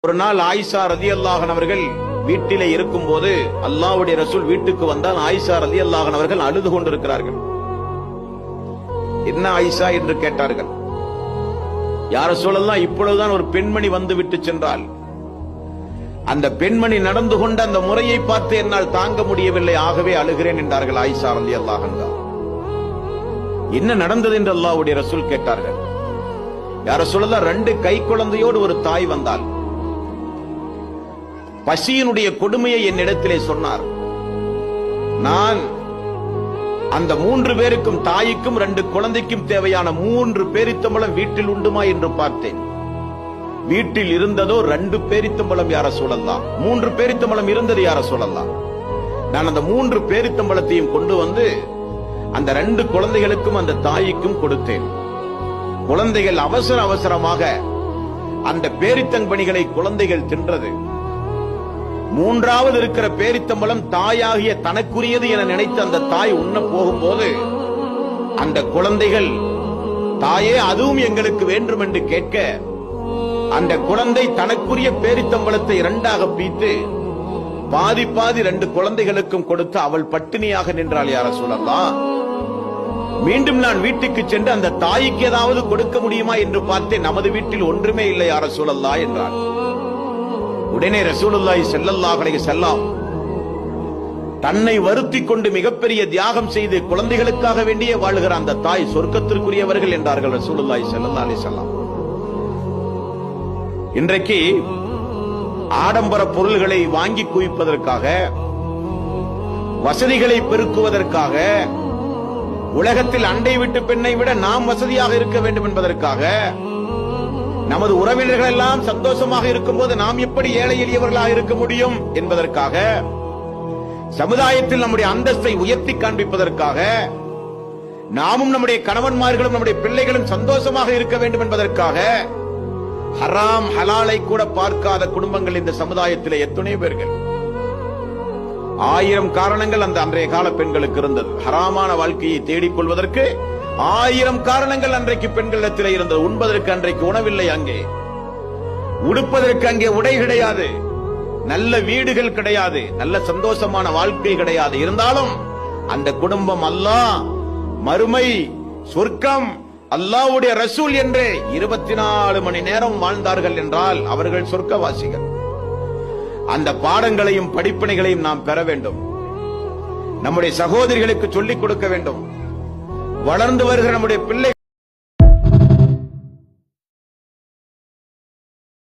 ஒரு நாள் ஆயிஷா ரலியல்லாஹு அன்ஹா அவர்கள் வீட்டிலே இருக்கும் போது அல்லாஹ்வுடைய ரசூல் வீட்டுக்கு வந்தால் ஆயிஷா ரலியல்லாஹு அன்ஹா அவர்கள் அழுது கொண்டிருக்கிறார்கள். என்ன ஆயிஷா என்று கேட்டார்கள். யா ரசூலல்லாஹ், இப்பொழுதுதான் ஒரு பெண்மணி வந்து விட்டு சென்றால் அந்த பெண்மணி நடந்து கொண்ட அந்த முறையை பார்த்து என்னால் தாங்க முடியவில்லை, ஆகவே அழுகிறேன் என்றார்கள் ஆயிஷா ரலியல்லாஹு அன்ஹா. என்ன நடந்தது என்று அல்லாஹ்வுடைய ரசூல் கேட்டார்கள். யா ரசூலல்லாஹ், 2 கை குழந்தையோடு ஒரு தாய் வந்தால் பசியினுடைய கொடுமையை என்னிடத்திலே சொன்னார். நான் அந்த 3 பேருக்கும், தாய்க்கும் 2 குழந்தைக்கும் தேவையான 3 பேரித்தம்பழம் வீட்டில் உண்டுமா என்று பார்த்தேன். வீட்டில் இருந்ததோ 2 பேரித்தம்பழம் யா ரசூலல்லாஹ். 3 பேரித்தம்பழம் இருந்தது யா ரசூலல்லாஹ். நான் அந்த 3 பேரித்தம்பழத்தையும் கொண்டு வந்து அந்த 2 குழந்தைகளுக்கும் அந்த தாய்க்கும் கொடுத்தேன். குழந்தைகள் அவசரமாக அந்த பேரித்தங்கனிகளை குழந்தைகள் தின்றது. 3வது இருக்கிற பேரித்தம்பழம் தாயாகிய தனக்குரியது என நினைத்து அந்த தாய் உண்ண போகும்போது அந்த குழந்தைகள், தாயே அதுவும் எங்களுக்கு வேண்டும் என்று கேட்க, அந்த குழந்தை தனக்குரிய பேரித்தம்பழத்தை 2ஆக பீத்து பாதி 2 குழந்தைகளுக்கும் கொடுத்து அவள் பட்டினியாக நின்றாள். யா ரசூலல்லாஹ், மீண்டும் நான் வீட்டுக்கு சென்று அந்த தாய்க்கு ஏதாவது கொடுக்க முடியுமா என்று பார்த்தேன். நமது வீட்டில் ஒன்றுமே இல்லை யா ரசூலல்லாஹ் என்றாள். உடனே ரசூலுல்லாஹி ஸல்லல்லாஹு அலைஹி வஸல்லம் தன்னை வருத்திக் கொண்டு மிகப்பெரிய தியாகம் செய்து குழந்தைகளுக்காக வேண்டியே வாழுகிற அந்த தாய் சொர்க்கத்திற்குரியவர்கள் என்றார்கள் ரசூலுல்லாஹி ஸல்லல்லாஹு அலைஹி வஸல்லம். இன்றைக்கு ஆடம்பர பொருள்களை வாங்கி குவிப்பதற்காக, வசதிகளை பெருக்குவதற்காக, உலகத்தில் அண்டை வீட்டு பெண்ணை விட நாம் வசதியாக இருக்க வேண்டும் என்பதற்காக, நமது உறவினர்கள் எல்லாம் சந்தோஷமாக இருக்கும் போது நாம் எப்படி ஏழை எளியவர்களாக இருக்க முடியும் என்பதற்காக, சமுதாயத்தில் நம்முடைய அந்தஸ்தை உயர்த்தி காண்பிப்பதற்காக, நாமும் நம்முடைய கணவன்மார்களும் நம்முடைய பிள்ளைகளும் சந்தோஷமாக இருக்க வேண்டும் என்பதற்காக ஹராம் ஹலாலை கூட பார்க்காத குடும்பங்கள் இந்த சமுதாயத்தில் எத்தனை பேர்கள். 1000 காரணங்கள் அந்த அன்றைய கால பெண்களுக்கு இருந்தது. ஹராமான வாழ்க்கையை தேடிக்கொள்வதற்கு 1000 காரணங்கள் அன்றைக்கு பெண்களிடத்தில் இருந்தது. உண்பதற்கு அன்றைக்கு உணவில்லை, அங்கே உடுப்பதற்கு அங்கே உடை கிடையாது, நல்ல வீடுகள் கிடையாது, நல்ல சந்தோஷமான வாழ்க்கை கிடையாது. இருந்தாலும் அந்த குடும்பம் அல்லாஹ், மறுமை, சொர்க்கம், அல்லாஹ்வுடைய ரசூல் என்று 24 மணி நேரம் வாழ்ந்தார்கள் என்றால் அவர்கள் சொர்க்கவாசிகள். அந்த பாடங்களையும் படிப்பினைகளையும் நாம் பெற வேண்டும். நம்முடைய சகோதரிகளுக்கு சொல்லிக் கொடுக்க வேண்டும். வளர்ந்து வருகிற நம்முடைய பிள்ளை